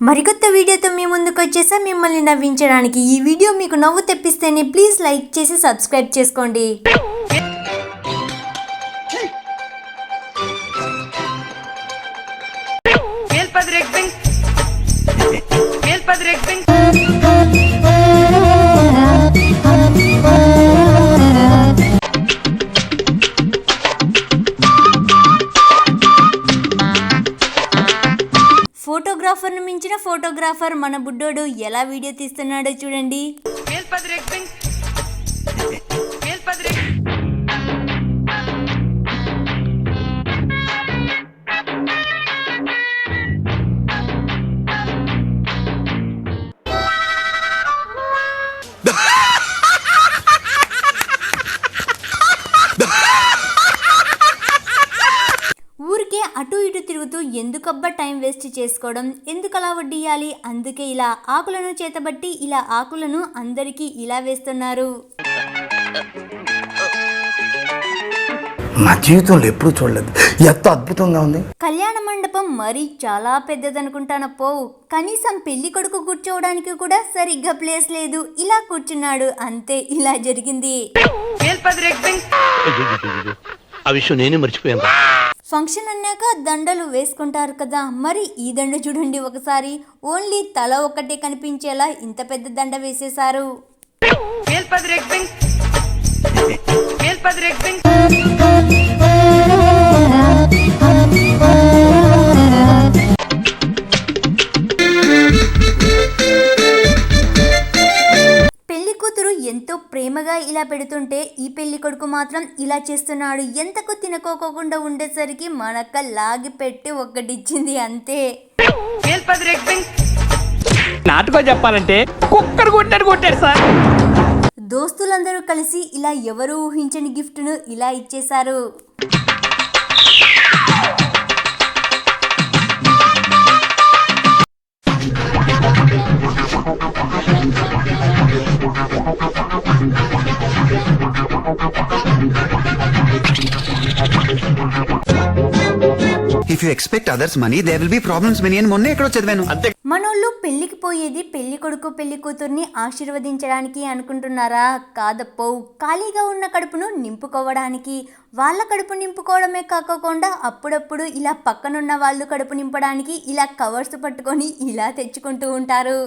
మరికొత్త వీడియోతో మీ ముందుకు వచ్చేసా మిమ్మల్ని నవ్వించడానికి. ఈ వీడియో మీకు నవ్వు తెప్పిస్తేనే ప్లీజ్ లైక్ చేసి సబ్స్క్రైబ్ చేసుకోండి. ఫోటోగ్రాఫర్ను మించిన ఫోటోగ్రాఫర్ మన బుడ్డోడు ఎలా వీడియో తీస్తున్నాడో చూడండి. ఊరికే అటు ఇటు తిరుగుతూ ఎందుకబ్బా టైం వేస్ట్ చేసుకోవడం, ఎందుకు అలా వడ్డీయాలి, అందుకే ఇలా ఆకులను చేతబట్టి ఇలా ఆకులను అందరికీ ఇలా వేస్తున్నారు. నా జీవితంలో ఎప్పుడు చూడలేదు, ఎంత అద్భుతంగా ఉంది. కళ్యాణ మండపం మరీ చాలా పెద్దదనుకుంటానప్పో, కనీసం పెళ్లి కొడుకు కూర్చోవడానికి కూడా సరిగ్గా ప్లేస్ లేదు. ఇలా కూర్చున్నాడు అంతే, ఇలా జరిగింది. ఫంక్షన్ అన్నాక దండలు వేసుకుంటారు కదా, మరి ఈ దండ చూడండి ఒకసారి. ఓన్లీ తల ఒక్కటే కనిపించేలా ఇంత పెద్ద దండ వేసేశారు. పెళ్లి కూతురు ఎంతో ప్రేమగా ఇలా పెడుతుంటే ఈ పెళ్లి కొడుకు మాత్రం ఇలా చేస్తున్నాడు. ఎంతకు తినకోకుండా ఉండేసరికి మనక్క లాగి పెట్టి ఒక్కటిచ్చింది అంతే. నాటుకో చెప్పాలంటే కుక్కర్ కొట్టాడు సార్. దోస్తులందరూ కలిసి ఇలా ఎవరు ఊహించని గిఫ్ట్ను ఇలా ఇచ్చేశారు. If you expect others money, there will be problems many and మొన్నే ఎక్కడో చదివాను. మనోళ్ళు పెళ్లికి పోయేది పెళ్లి కొడుకు పెళ్లి కూతుర్ని ఆశీర్వదించడానికి అనుకుంటున్నారా? కాదప్పో, ఖాళీగా ఉన్న కడుపును నింపుకోవడానికి. వాళ్ళ కడుపు నింపుకోవడమే కాకుండా అప్పుడప్పుడు ఇలా పక్కనున్న వాళ్ళు కడుపు నింపడానికి ఇలా కవర్స్ పట్టుకొని ఇలా తెచ్చుకుంటూ ఉంటారు.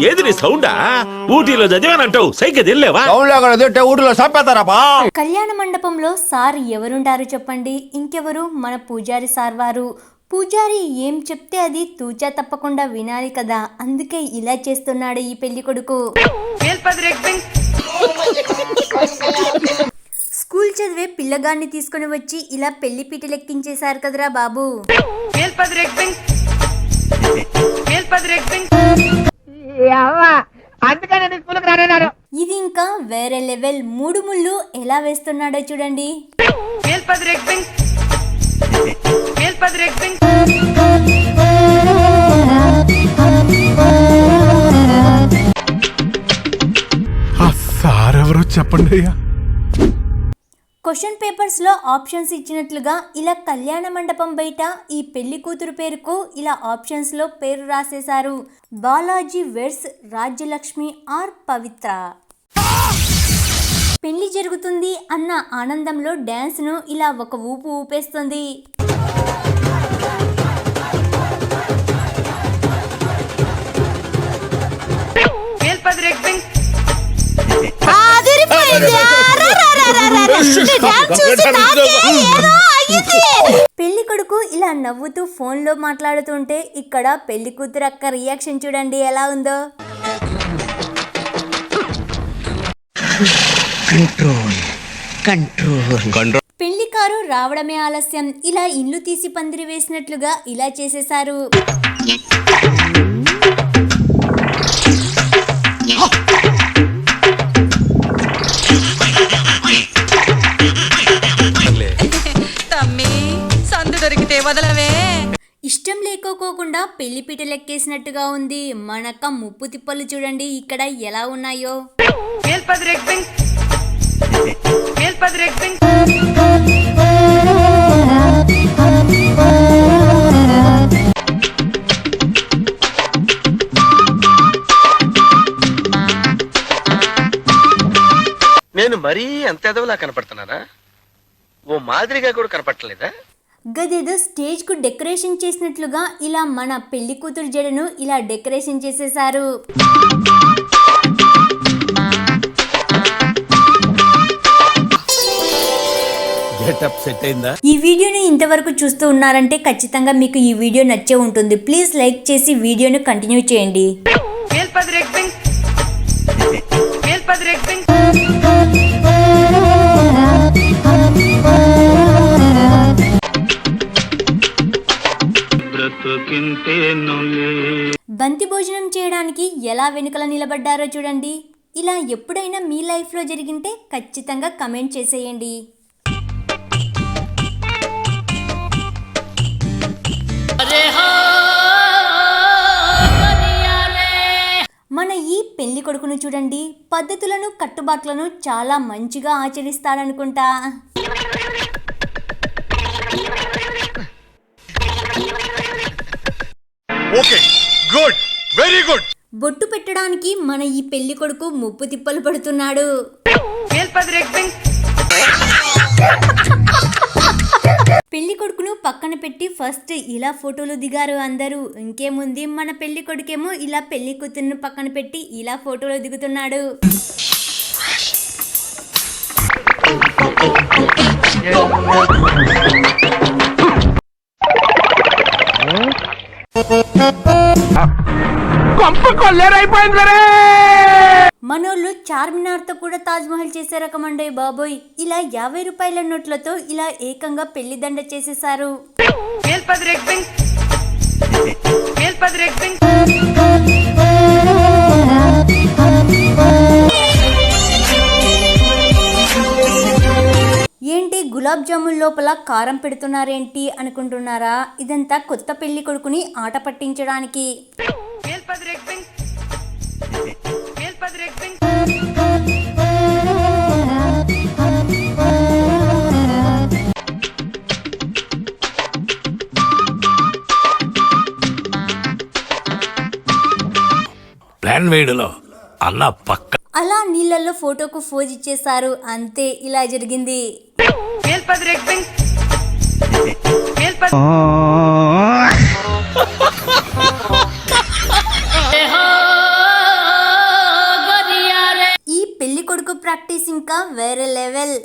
ఏది సౌండా? ఊటీలో చదివానంటావు, సైకిల్ వెళ్ళావా? ఊటిలో చంపేతారా? కళ్యాణ మండపంలో సార్ ఎవరుంటారు చెప్పండి? ఇంకెవరు, మన పూజారి సార్ వారు. పూజారి ఏం చెప్తే అది తూచా తప్పకుండా వినాలి కదా, అందుకే ఇలా చేస్తున్నాడు ఈ పెళ్లి కొడుకు. స్కూల్ చదివే పిల్లగాన్ని తీసుకుని వచ్చి ఇలా పెళ్లి పీట లెక్కించేశారు కదరా బాబు. ఇది ఇంకా వేరే లెవెల్. 3 ముళ్ళు ఎలా వేస్తున్నాడో చూడండి. సార్ ఎవరో చెప్పండి అయ్యా. క్వశ్చన్ పేపర్స్లో ఆప్షన్స్ ఇచ్చినట్లుగా ఇలా కళ్యాణ మండపం బయట ఈ పెళ్లి కూతురు పేరుకు ఇలా ఆప్షన్స్లో పేరు రాసేశారు. బాలాజీ వెడ్స్ రాజ్యలక్ష్మి ఆర్ పవిత్ర. పెళ్లి జరుగుతుంది అన్న ఆనందంలో డ్యాన్స్ను ఇలా ఒక ఊపు ఊపేస్తుంది. పెళ్లి కొడుకు ఇలా నవ్వుతూ ఫోన్ లో మాట్లాడుతుంటే ఇక్కడ పెళ్లి కూతురు అక్క రియాక్షన్ చూడండి ఎలా ఉందో. పెళ్లి కారు రావడమే ఆలస్యం. ఇలా ఇల్లు తీసి పందిరి వేసినట్లుగా ఇలా చేసేశారు. ఇష్టం లేకోకుండా పెళ్లిపీట లెక్కేసినట్టుగా ఉంది. మనక్క ముప్పు తిప్పలు చూడండి ఇక్కడ ఎలా ఉన్నాయో. నేను మరీ అంత ఎదవలా కనపడుతున్నానా? ఓ మాదిరిగా కూడా కనపడలేదా? గదేదో స్టేజ్కు డెకరేషన్ చేసినట్లుగా ఇలా మన పెళ్లి కూతురు జడను ఇలా డెకరేషన్ చేసేశారు. ఈ వీడియోని ఇంతవరకు చూస్తూ ఉన్నారంటే ఖచ్చితంగా మీకు ఈ వీడియో నచ్చే ఉంటుంది. ప్లీజ్ లైక్ చేసి వీడియోను కంటిన్యూ చేయండి. బంతి భోజనం చేయడానికి ఎలా వెనుకల నిలబడ్డారో చూడండి. ఇలా ఎప్పుడైనా మీ లైఫ్లో జరిగింటే ఖచ్చితంగా కమెంట్ చేసేయండి. మన ఈ పెళ్లి కొడుకును చూడండి, పద్ధతులను కట్టుబాట్లను చాలా మంచిగా ఆచరిస్తాడనుకుంటా. Okay, good, very good. బొట్టు పెట్టడానికి మన ఈ పెళ్లి కొడుకు ముప్పు తిప్పలు పడుతున్నాడు. పెళ్లి కొడుకును పక్కన పెట్టి ఫస్ట్ ఇలా ఫోటోలు దిగారు అందరూ. ఇంకేముంది, మన పెళ్లి కొడుకేమో ఇలా పెళ్లి కూతురును పక్కన పెట్టి ఇలా ఫోటోలు దిగుతున్నాడు. మనోళ్ళు చార్మినార్తో కూడా తాజ్ మహల్ చేసే రకమండే బాబోయ్. ఇలా 50 రూపాయల నోట్లతో ఇలా ఏకంగా పెళ్లి దండ చేసేశారు. ఏంటి గులాబ్ జామున్ లోపల కారం పెడుతున్నారేంటి అనుకుంటున్నారా? ఇదంతా కొత్త పెళ్లి కొడుకుని ఆట పట్టించడానికి. ప్లాన్ వేయడంలో అన్న పక్క అలా నీళ్ళల్లో ఫోటోకు ఫోజ్ ఇచ్చేశారు. అంతే, ఇలా జరిగింది. ఈ పెళ్లి కొడుకు ప్రాక్టీస్ ఇంకా వేరే లెవెల్.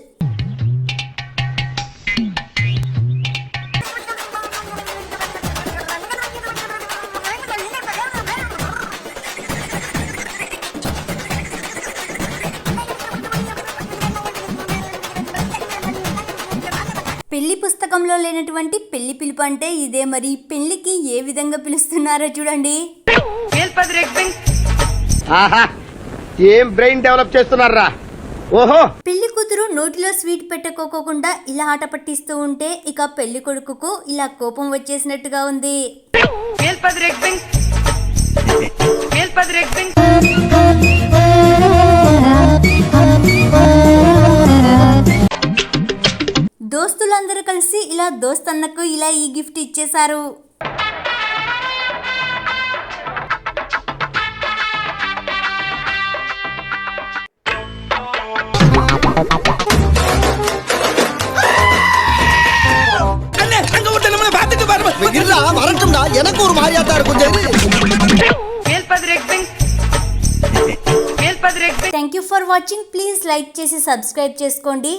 పెళ్లి పుస్తకంలో లేనటువంటి పెళ్లి పిలుపు అంటే ఇదే. మరి పెళ్లికి ఏ విధంగా పిలుస్తున్నారో చూడండి. ఏం బ్రెయిన్ డెవలప్ చేస్తున్నారా? ఓహో, పెళ్లి కూతురు నోటిలో స్వీట్ పెట్టుకోకుండా ఇలా ఆట పట్టిస్తూ ఉంటే ఇక పెళ్లి కొడుకుకు ఇలా కోపం వచ్చేసినట్టుగా ఉంది. దోస్తులందరూ కలిసి ఇలా దోస్తన్నకు ఇలా ఈ గిఫ్ట్ ఇచ్చేశారు. Thank you for watching. Please like చేసి సబ్స్క్రైబ్ చేసుకోండి.